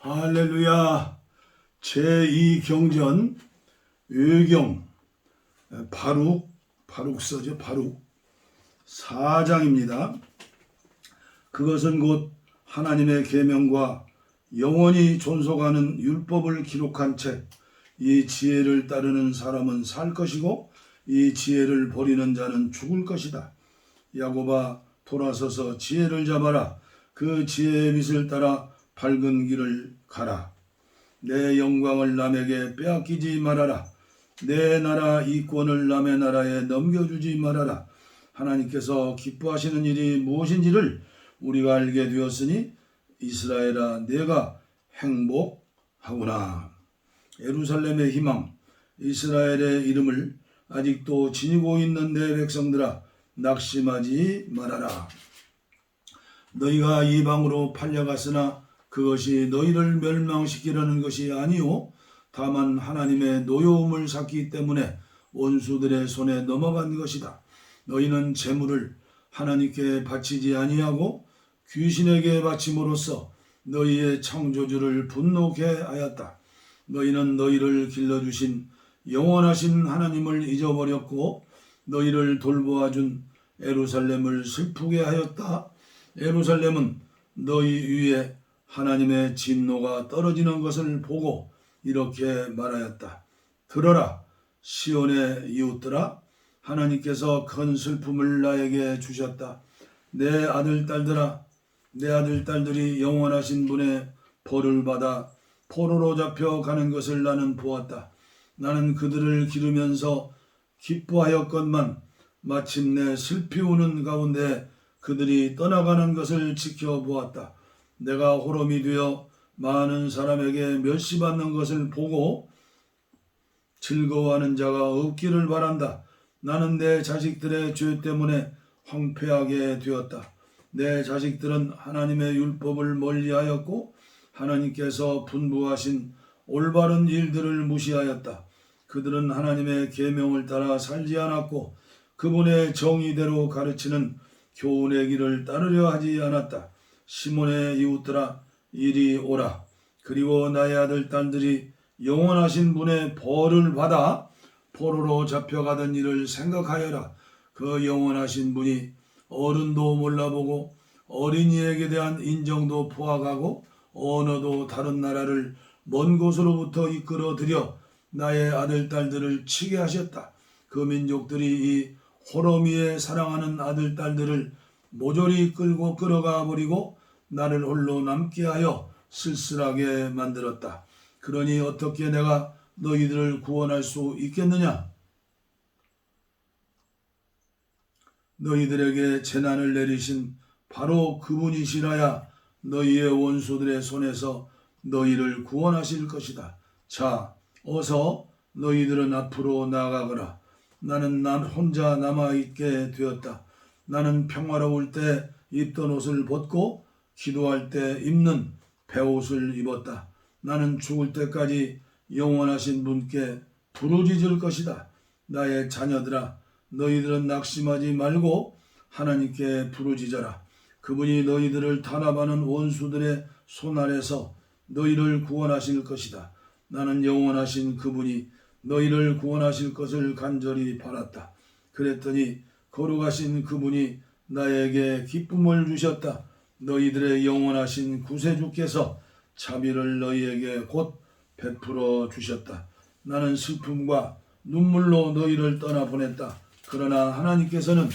할렐루야. 제2경전 외경 바룩서죠. 바룩 4장입니다. 그것은 곧 하나님의 계명과 영원히 존속하는 율법을 기록한 책. 이 지혜를 따르는 사람은 살 것이고 이 지혜를 버리는 자는 죽을 것이다. 야곱아, 돌아서서 지혜를 잡아라. 그 지혜의 빛을 따라 밝은 길을 가라. 내 영광을 남에게 빼앗기지 말아라. 내 나라 이권을 남의 나라에 넘겨주지 말아라. 하나님께서 기뻐하시는 일이 무엇인지를 우리가 알게 되었으니 이스라엘아, 내가 행복하구나. 예루살렘의 희망, 이스라엘의 이름을 아직도 지니고 있는 내 백성들아, 낙심하지 말아라. 너희가 이방으로 팔려갔으나 그것이 너희를 멸망시키려는 것이 아니요 다만 하나님의 노여움을 샀기 때문에 원수들의 손에 넘어간 것이다. 너희는 재물을 하나님께 바치지 아니하고 귀신에게 바침으로써 너희의 창조주를 분노케 하였다. 너희는 너희를 길러주신 영원하신 하나님을 잊어버렸고 너희를 돌보아준 예루살렘을 슬프게 하였다. 예루살렘은 너희 위에 하나님의 진노가 떨어지는 것을 보고 이렇게 말하였다. 들어라, 시온의 이웃들아, 하나님께서 큰 슬픔을 나에게 주셨다. 내 아들 딸들아, 내 아들 딸들이 영원하신 분의 벌을 받아 포로로 잡혀가는 것을 나는 보았다. 나는 그들을 기르면서 기뻐하였건만 마침내 슬피 우는 가운데 그들이 떠나가는 것을 지켜보았다. 내가 호름이 되어 많은 사람에게 멸시받는 것을 보고 즐거워하는 자가 없기를 바란다. 나는 내 자식들의 죄 때문에 황폐하게 되었다. 내 자식들은 하나님의 율법을 멀리하였고 하나님께서 분부하신 올바른 일들을 무시하였다. 그들은 하나님의 계명을 따라 살지 않았고 그분의 정의대로 가르치는 교훈의 길을 따르려 하지 않았다. 시몬의 이웃들아, 이리 오라. 그리고 나의 아들 딸들이 영원하신 분의 벌을 받아 포로로 잡혀가던 일을 생각하여라. 그 영원하신 분이 어른도 몰라보고 어린이에게 대한 인정도 포악하고 언어도 다른 나라를 먼 곳으로부터 이끌어들여 나의 아들 딸들을 치게 하셨다. 그 민족들이 이 호러미에 사랑하는 아들 딸들을 모조리 끌고 끌어가 버리고 나를 홀로 남게 하여 쓸쓸하게 만들었다. 그러니 어떻게 내가 너희들을 구원할 수 있겠느냐? 너희들에게 재난을 내리신 바로 그분이시라야 너희의 원수들의 손에서 너희를 구원하실 것이다. 자, 어서 너희들은 앞으로 나아가거라. 나는 혼자 남아있게 되었다. 나는 평화로울 때 입던 옷을 벗고 기도할 때 입는 베옷을 입었다. 나는 죽을 때까지 영원하신 분께 부르짖을 것이다. 나의 자녀들아, 너희들은 낙심하지 말고 하나님께 부르짖어라. 그분이 너희들을 탄압하는 원수들의 손 아래서 너희를 구원하실 것이다. 나는 영원하신 그분이 너희를 구원하실 것을 간절히 바랐다. 그랬더니 거룩하신 그분이 나에게 기쁨을 주셨다. 너희들의 영원하신 구세주께서 자비를 너희에게 곧 베풀어 주셨다. 나는 슬픔과 눈물로 너희를 떠나보냈다. 그러나 하나님께서는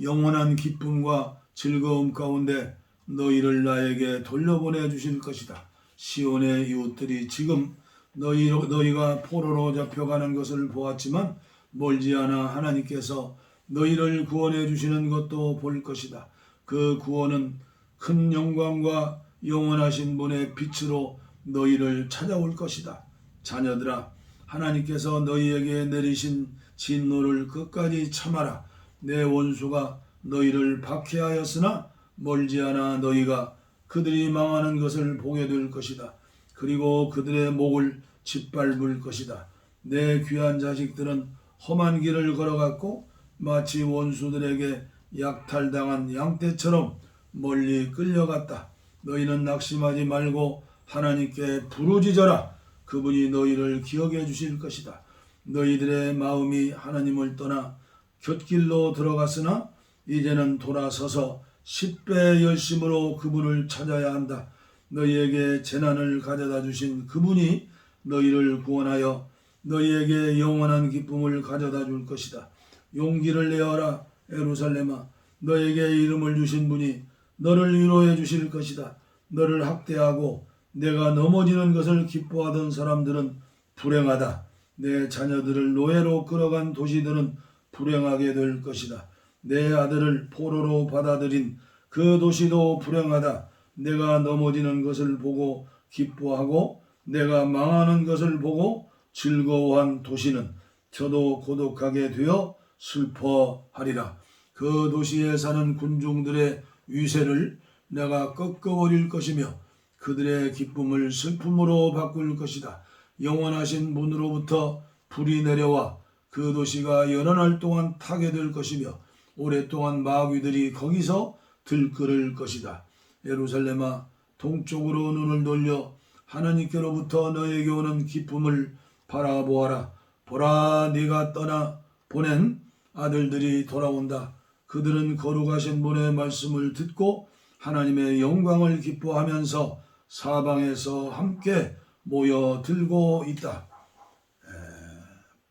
영원한 기쁨과 즐거움 가운데 너희를 나에게 돌려보내 주실 것이다. 시온의 이웃들이 지금 너희가 포로로 잡혀가는 것을 보았지만 멀지 않아 하나님께서 너희를 구원해 주시는 것도 볼 것이다. 그 구원은 큰 영광과 영원하신 분의 빛으로 너희를 찾아올 것이다. 자녀들아, 하나님께서 너희에게 내리신 진노를 끝까지 참아라. 내 원수가 너희를 박해하였으나 멀지 않아 너희가 그들이 망하는 것을 보게 될 것이다. 그리고 그들의 목을 짓밟을 것이다. 내 귀한 자식들은 험한 길을 걸어갔고 마치 원수들에게 약탈당한 양떼처럼 멀리 끌려갔다. 너희는 낙심하지 말고 하나님께 부르짖어라. 그분이 너희를 기억해 주실 것이다. 너희들의 마음이 하나님을 떠나 곁길로 들어갔으나 이제는 돌아서서 10배 열심으로 그분을 찾아야 한다. 너희에게 재난을 가져다 주신 그분이 너희를 구원하여 너희에게 영원한 기쁨을 가져다 줄 것이다. 용기를 내어라 예루살렘아. 너에게 이름을 주신 분이 너를 위로해 주실 것이다. 너를 학대하고 내가 넘어지는 것을 기뻐하던 사람들은 불행하다. 내 자녀들을 노예로 끌어간 도시들은 불행하게 될 것이다. 내 아들을 포로로 받아들인 그 도시도 불행하다. 내가 넘어지는 것을 보고 기뻐하고 내가 망하는 것을 보고 즐거워한 도시는 저도 고독하게 되어 슬퍼하리라. 그 도시에 사는 군중들의 위세를 내가 꺾어버릴 것이며 그들의 기쁨을 슬픔으로 바꿀 것이다. 영원하신 분으로부터 불이 내려와 그 도시가 여러 날 동안 타게 될 것이며 오랫동안 마귀들이 거기서 들끓을 것이다. 예루살렘아, 동쪽으로 눈을 돌려 하나님께로부터 너에게 오는 기쁨을 바라보아라. 보라, 네가 떠나 보낸 아들들이 돌아온다. 그들은 거룩하신 분의 말씀을 듣고 하나님의 영광을 기뻐하면서 사방에서 함께 모여들고 있다.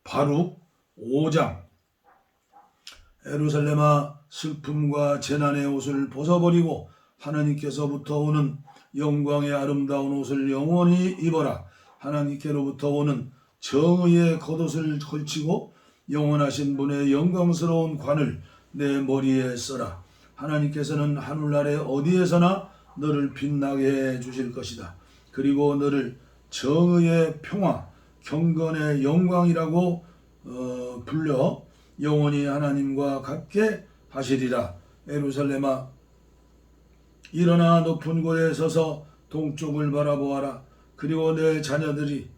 바룩 5장. 예루살렘아, 슬픔과 재난의 옷을 벗어버리고 하나님께서부터 오는 영광의 아름다운 옷을 영원히 입어라. 하나님께로부터 오는 정의의 겉옷을 걸치고 영원하신 분의 영광스러운 관을 내 머리에 써라. 하나님께서는 하늘 아래 어디에서나 너를 빛나게 해 주실 것이다. 그리고 너를 정의의 평화, 경건의 영광이라고 불려 영원히 하나님과 같게 하시리라. 예루살렘아, 일어나 높은 곳에 서서 동쪽을 바라보아라. 그리고 내 자녀들이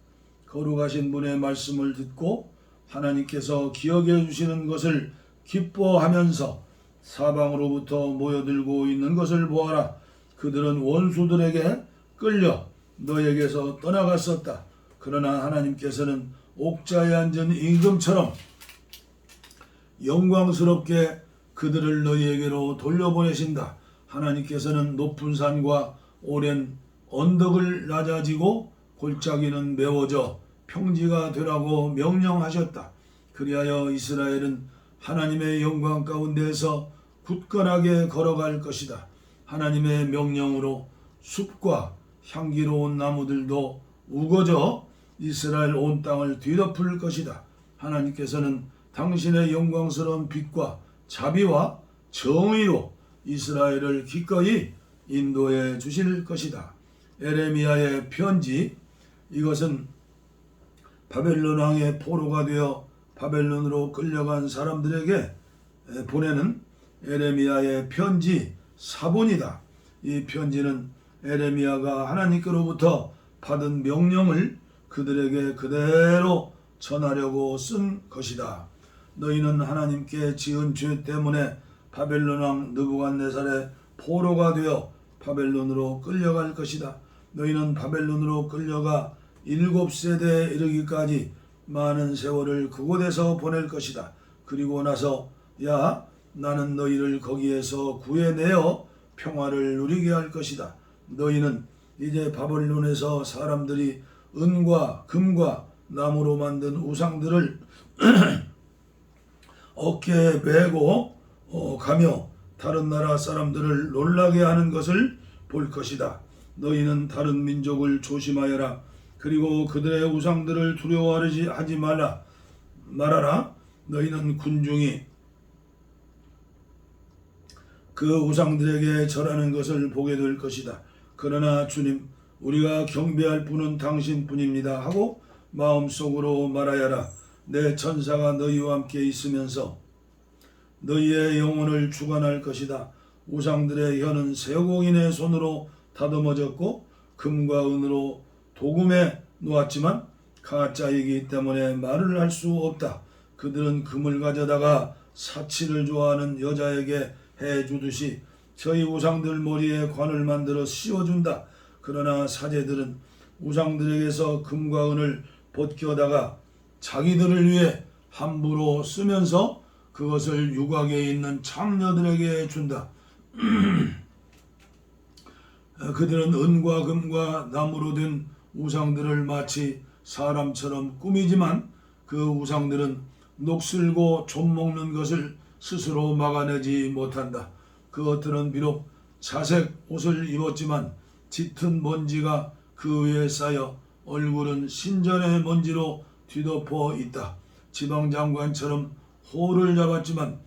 거룩하신 분의 말씀을 듣고 하나님께서 기억해 주시는 것을 기뻐하면서 사방으로부터 모여들고 있는 것을 보아라. 그들은 원수들에게 끌려 너에게서 떠나갔었다. 그러나 하나님께서는 옥자에 앉은 임금처럼 영광스럽게 그들을 너희에게로 돌려보내신다. 하나님께서는 높은 산과 오랜 언덕을 낮아지고 골짜기는 메워져 평지가 되라고 명령하셨다. 그리하여 이스라엘은 하나님의 영광 가운데에서 굳건하게 걸어갈 것이다. 하나님의 명령으로 숲과 향기로운 나무들도 우거져 이스라엘 온 땅을 뒤덮을 것이다. 하나님께서는 당신의 영광스러운 빛과 자비와 정의로 이스라엘을 기꺼이 인도해 주실 것이다. 에레미야의 편지. 이것은 바벨론 왕의 포로가 되어 바벨론으로 끌려간 사람들에게 보내는 에레미야의 편지 사본이다. 이 편지는 에레미야가 하나님께로부터 받은 명령을 그들에게 그대로 전하려고 쓴 것이다. 너희는 하나님께 지은 죄 때문에 바벨론 왕 느부갓네살의 포로가 되어 바벨론으로 끌려갈 것이다. 너희는 바벨론으로 끌려가 7세대에 이르기까지 많은 세월을 그곳에서 보낼 것이다. 그리고 나서 나는 너희를 거기에서 구해내어 평화를 누리게 할 것이다. 너희는 이제 바벨론에서 사람들이 은과 금과 나무로 만든 우상들을 어깨에 메고 가며 다른 나라 사람들을 놀라게 하는 것을 볼 것이다. 너희는 다른 민족을 조심하여라. 그리고 그들의 우상들을 두려워하지 말아라. 너희는 군중이 그 우상들에게 절하는 것을 보게 될 것이다. 그러나 주님, 우리가 경배할 분은 당신뿐입니다 하고 마음속으로 말하여라. 내 천사가 너희와 함께 있으면서 너희의 영혼을 주관할 것이다. 우상들의 혀는 세공인의 손으로 다듬어졌고 금과 은으로 도금해 놓았지만 가짜이기 때문에 말을 할 수 없다. 그들은 금을 가져다가 사치를 좋아하는 여자에게 해주듯이 저희 우상들 머리에 관을 만들어 씌워준다. 그러나 사제들은 우상들에게서 금과 은을 벗겨다가 자기들을 위해 함부로 쓰면서 그것을 유곽에 있는 창녀들에게 준다. 그들은 은과 금과 나무로 된 우상들을 마치 사람처럼 꾸미지만 그 우상들은 녹슬고 좀 먹는 것을 스스로 막아내지 못한다. 그것들은 비록 자색 옷을 입었지만 짙은 먼지가 그 위에 쌓여 얼굴은 신전의 먼지로 뒤덮어 있다. 지방장관처럼 호를 잡았지만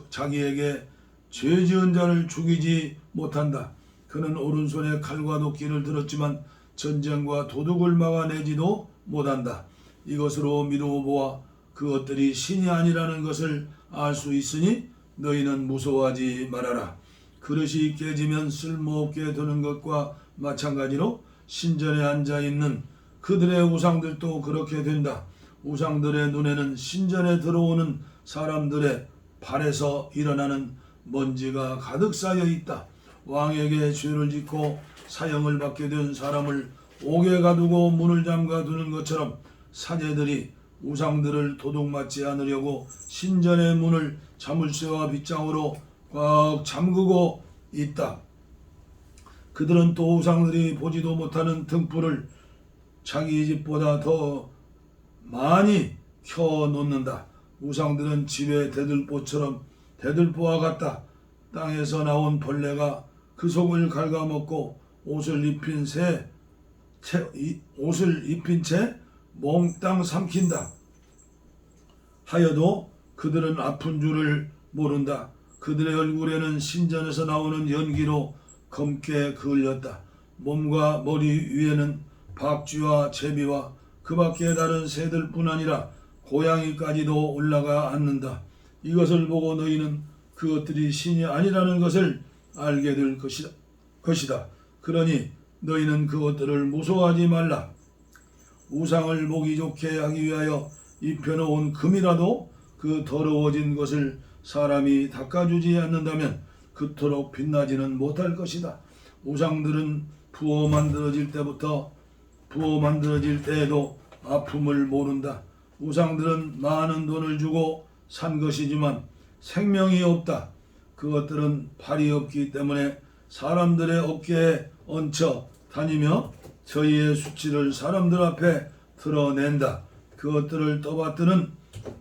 자기에게 죄 지은 자를 죽이지 못한다. 그는 오른손에 칼과 도끼를 들었지만 전쟁과 도둑을 막아내지도 못한다. 이것으로 미루어 보아 그것들이 신이 아니라는 것을 알 수 있으니 너희는 무서워하지 말아라. 그릇이 깨지면 쓸모없게 되는 것과 마찬가지로 신전에 앉아있는 그들의 우상들도 그렇게 된다. 우상들의 눈에는 신전에 들어오는 사람들의 발에서 일어나는 먼지가 가득 쌓여 있다. 왕에게 죄를 짓고 사형을 받게 된 사람을 옥에 가두고 문을 잠가 두는 것처럼 사제들이 우상들을 도둑맞지 않으려고 신전의 문을 자물쇠와 빗장으로 꽉 잠그고 있다. 그들은 또 우상들이 보지도 못하는 등불을 자기 집보다 더 많이 켜놓는다. 우상들은 집의 대들보와 같다. 땅에서 나온 벌레가 그 속을 갉아먹고 옷을 입힌 채 몽땅 삼킨다. 하여도 그들은 아픈 줄을 모른다. 그들의 얼굴에는 신전에서 나오는 연기로 검게 그을렸다. 몸과 머리 위에는 박쥐와 제비와 그 밖에 다른 새들뿐 아니라 고양이까지도 올라가 앉는다. 이것을 보고 너희는 그것들이 신이 아니라는 것을 알게 될 것이다. 그러니 너희는 그것들을 무서워하지 말라. 우상을 보기 좋게 하기 위하여 입혀놓은 금이라도 그 더러워진 것을 사람이 닦아주지 않는다면 그토록 빛나지는 못할 것이다. 우상들은 부어 만들어질 때에도 아픔을 모른다. 우상들은 많은 돈을 주고 산 것이지만 생명이 없다. 그것들은 팔이 없기 때문에 사람들의 어깨에 얹혀 다니며 저희의 수치를 사람들 앞에 드러낸다. 그것들을 떠받드는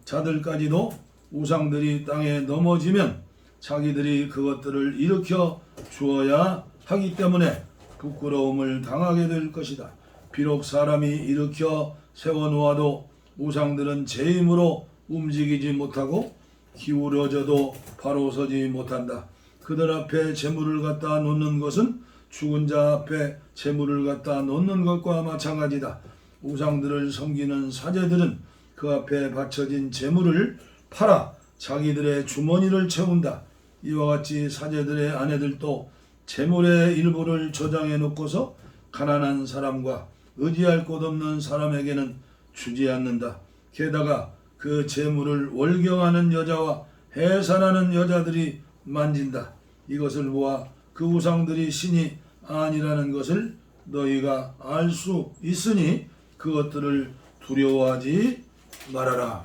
자들까지도 우상들이 땅에 넘어지면 자기들이 그것들을 일으켜 주어야 하기 때문에 부끄러움을 당하게 될 것이다. 비록 사람이 일으켜 세워놓아도 우상들은 제 힘으로 움직이지 못하고 기울어져도 바로 서지 못한다. 그들 앞에 재물을 갖다 놓는 것은 죽은 자 앞에 재물을 갖다 놓는 것과 마찬가지다. 우상들을 섬기는 사제들은 그 앞에 바쳐진 재물을 팔아 자기들의 주머니를 채운다. 이와 같이 사제들의 아내들도 재물의 일부를 저장해 놓고서 가난한 사람과 의지할 곳 없는 사람에게는 주지 않는다. 게다가 그 재물을 월경하는 여자와 해산하는 여자들이 만진다. 이것을 보아 그 우상들이 신이 아니라는 것을 너희가 알 수 있으니 그것들을 두려워하지 말아라.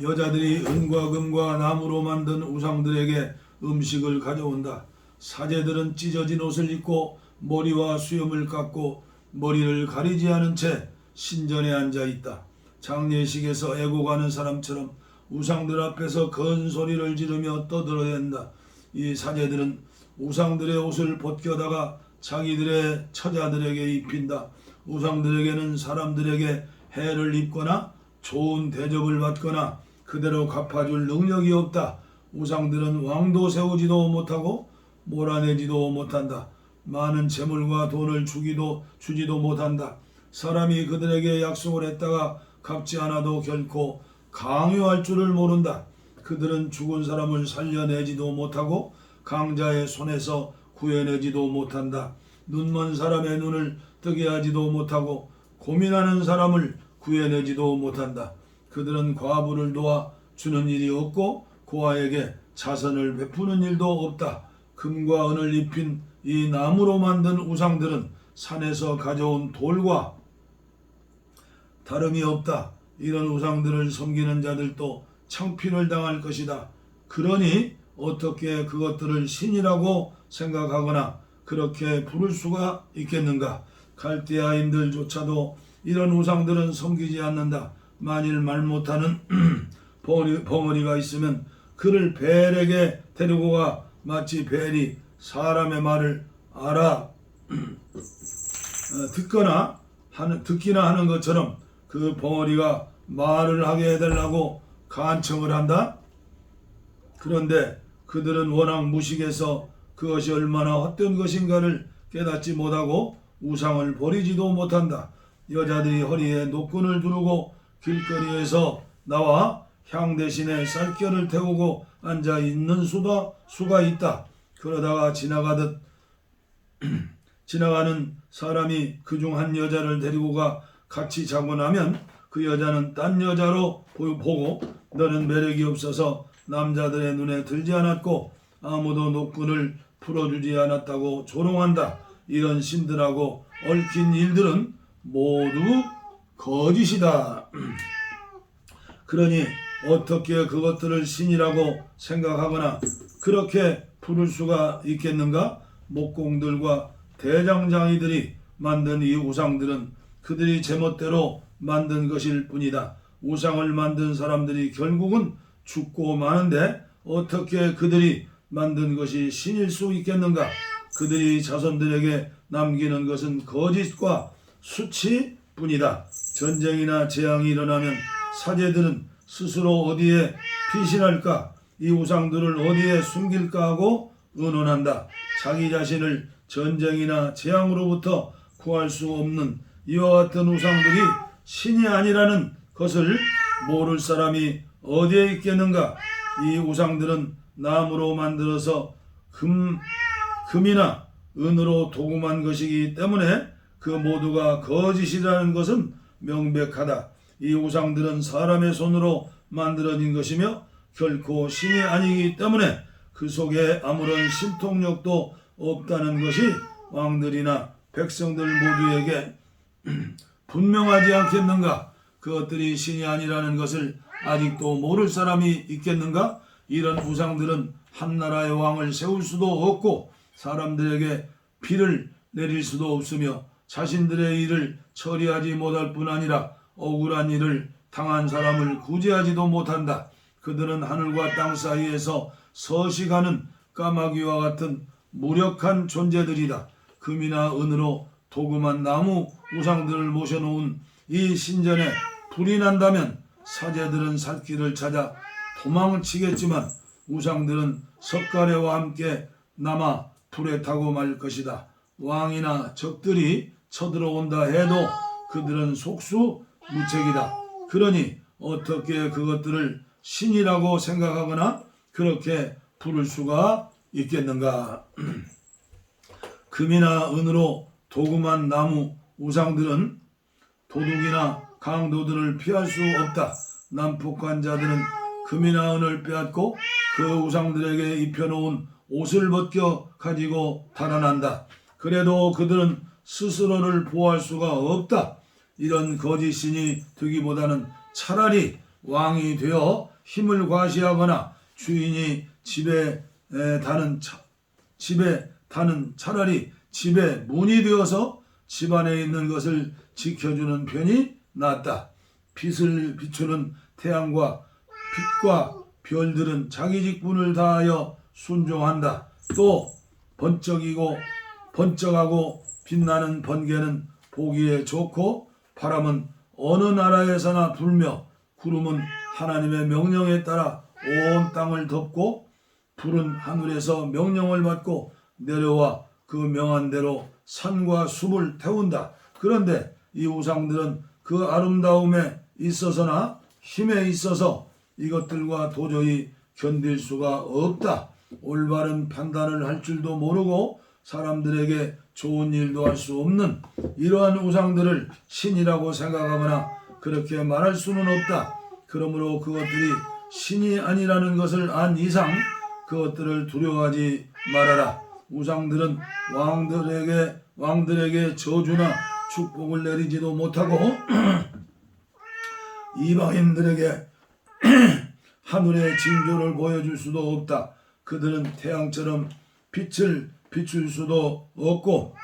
여자들이 은과 금과 나무로 만든 우상들에게 음식을 가져온다. 사제들은 찢어진 옷을 입고 머리와 수염을 깎고 머리를 가리지 않은 채 신전에 앉아 있다. 장례식에서 애고가는 사람처럼 우상들 앞에서 큰 소리를 지르며 떠들어댄다. 이 사제들은 우상들의 옷을 벗겨다가 자기들의 처자들에게 입힌다. 우상들에게는 사람들에게 해를 입거나 좋은 대접을 받거나 그대로 갚아줄 능력이 없다. 우상들은 왕도 세우지도 못하고 몰아내지도 못한다. 많은 재물과 돈을 주지도 못한다. 사람이 그들에게 약속을 했다가 갚지 않아도 결코 강요할 줄을 모른다. 그들은 죽은 사람을 살려내지도 못하고 강자의 손에서 구해내지도 못한다. 눈먼 사람의 눈을 뜨게 하지도 못하고 고민하는 사람을 구해내지도 못한다. 그들은 과부를 도와 주는 일이 없고 고아에게 자선을 베푸는 일도 없다. 금과 은을 입힌 이 나무로 만든 우상들은 산에서 가져온 돌과 다름이 없다. 이런 우상들을 섬기는 자들도 창피를 당할 것이다. 그러니 어떻게 그것들을 신이라고 생각하거나 그렇게 부를 수가 있겠는가? 갈대아인들조차도 이런 우상들은 섬기지 않는다. 만일 말 못하는 벙어리가 있으면 그를 벨에게 데리고 가 마치 벨이 사람의 말을 알아 듣기나 하는 것처럼 그 벙어리가 말을 하게 해달라고 간청을 한다. 그런데 그들은 워낙 무식해서 그것이 얼마나 헛된 것인가를 깨닫지 못하고 우상을 버리지도 못한다. 여자들이 허리에 노끈을 두르고 길거리에서 나와 향 대신에 쌀결을 태우고 앉아 있는 수가 있다. 그러다가 지나가는 사람이 그중 한 여자를 데리고 가 같이 자고 나면 그 여자는 딴 여자로 보고 너는 매력이 없어서 남자들의 눈에 들지 않았고 아무도 노끈을 풀어주지 않았다고 조롱한다. 이런 신들하고 얽힌 일들은 모두 거짓이다. 그러니 어떻게 그것들을 신이라고 생각하거나 그렇게 부를 수가 있겠는가? 목공들과 대장장이들이 만든 이 우상들은 그들이 제멋대로 만든 것일 뿐이다. 우상을 만든 사람들이 결국은 죽고 마는데 어떻게 그들이 만든 것이 신일 수 있겠는가? 그들이 자손들에게 남기는 것은 거짓과 수치뿐이다. 전쟁이나 재앙이 일어나면 사제들은 스스로 어디에 피신할까? 이 우상들을 어디에 숨길까 하고 의논한다. 자기 자신을 전쟁이나 재앙으로부터 구할 수 없는 이와 같은 우상들이 신이 아니라는 것을 모를 사람이 어디에 있겠는가? 이 우상들은 나무로 만들어서 금이나 은으로 도금한 것이기 때문에 그 모두가 거짓이라는 것은 명백하다. 이 우상들은 사람의 손으로 만들어진 것이며 결코 신이 아니기 때문에 그 속에 아무런 신통력도 없다는 것이 왕들이나 백성들 모두에게 분명하지 않겠는가? 그것들이 신이 아니라는 것을 아직도 모를 사람이 있겠는가? 이런 우상들은 한 나라의 왕을 세울 수도 없고 사람들에게 비를 내릴 수도 없으며 자신들의 일을 처리하지 못할 뿐 아니라 억울한 일을 당한 사람을 구제하지도 못한다. 그들은 하늘과 땅 사이에서 서식하는 까마귀와 같은 무력한 존재들이다. 금이나 은으로 도금한 나무 우상들을 모셔놓은 이 신전에 불이 난다면 사제들은 살 길을 찾아 도망치겠지만 우상들은 석가래와 함께 남아 불에 타고 말 것이다. 왕이나 적들이 쳐들어온다 해도 그들은 속수무책이다. 그러니 어떻게 그것들을 신이라고 생각하거나 그렇게 부를 수가 있겠는가? 금이나 은으로 도금한 나무 우상들은 도둑이나 강도들을 피할 수 없다. 난폭한 자들은 금이나 은을 빼앗고 그 우상들에게 입혀놓은 옷을 벗겨 가지고 달아난다. 그래도 그들은 스스로를 보호할 수가 없다. 이런 거짓신이 되기보다는 차라리 왕이 되어 힘을 과시하거나 주인이 집에 다는 차라리 집에 문이 되어서 집안에 있는 것을 지켜주는 편이 낫다. 빛을 비추는 태양과 빛과 별들은 자기 직분을 다하여 순종한다. 또 번쩍하고 빛나는 번개는 보기에 좋고 바람은 어느 나라에서나 불며 구름은 하나님의 명령에 따라 온 땅을 덮고 불은 하늘에서 명령을 받고 내려와 그 명한 대로 산과 숲을 태운다. 그런데 이 우상들은 그 아름다움에 있어서나 힘에 있어서 이것들과 도저히 견딜 수가 없다. 올바른 판단을 할 줄도 모르고 사람들에게 좋은 일도 할 수 없는 이러한 우상들을 신이라고 생각하거나 그렇게 말할 수는 없다. 그러므로 그것들이 신이 아니라는 것을 안 이상 그것들을 두려워하지 말아라. 우상들은 왕들에게 저주나 축복을 내리지도 못하고 이방인들에게 하늘의 징조를 보여줄 수도 없다. 그들은 태양처럼 빛을 비출 수도 없고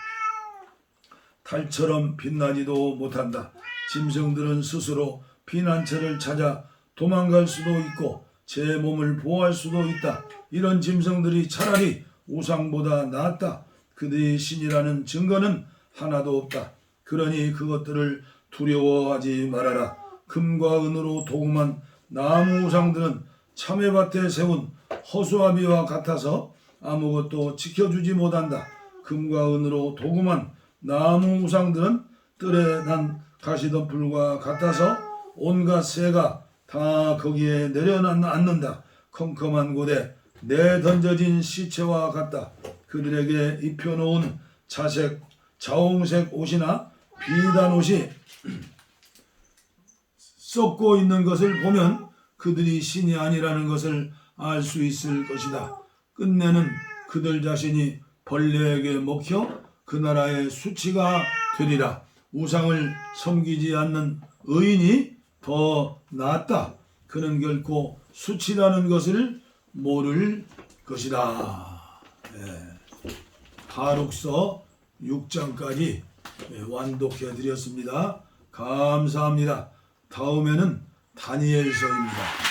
달처럼 빛나지도 못한다. 짐승들은 스스로 피난처를 찾아 도망갈 수도 있고 제 몸을 보호할 수도 있다. 이런 짐승들이 차라리 우상보다 낫다. 그들이 신이라는 증거는 하나도 없다. 그러니 그것들을 두려워하지 말아라. 금과 은으로 도금한 나무 우상들은 참외밭에 세운 허수아비와 같아서 아무것도 지켜주지 못한다. 금과 은으로 도금한 나무 우상들은 뜰에 난 가시덤불과 같아서 온갖 새가 다 거기에 내려앉는다. 컴컴한 곳에 내던져진 시체와 같다. 그들에게 입혀놓은 자홍색 옷이나 비단 옷이 썩고 있는 것을 보면 그들이 신이 아니라는 것을 알 수 있을 것이다. 끝내는 그들 자신이 벌레에게 먹혀 그 나라의 수치가 되리라. 우상을 섬기지 않는 의인이 더 낫다. 그는 결코 수치라는 것을 모를 것이다. 바룩서 6장까지 완독해 드렸습니다. 감사합니다. 다음에는 다니엘서입니다.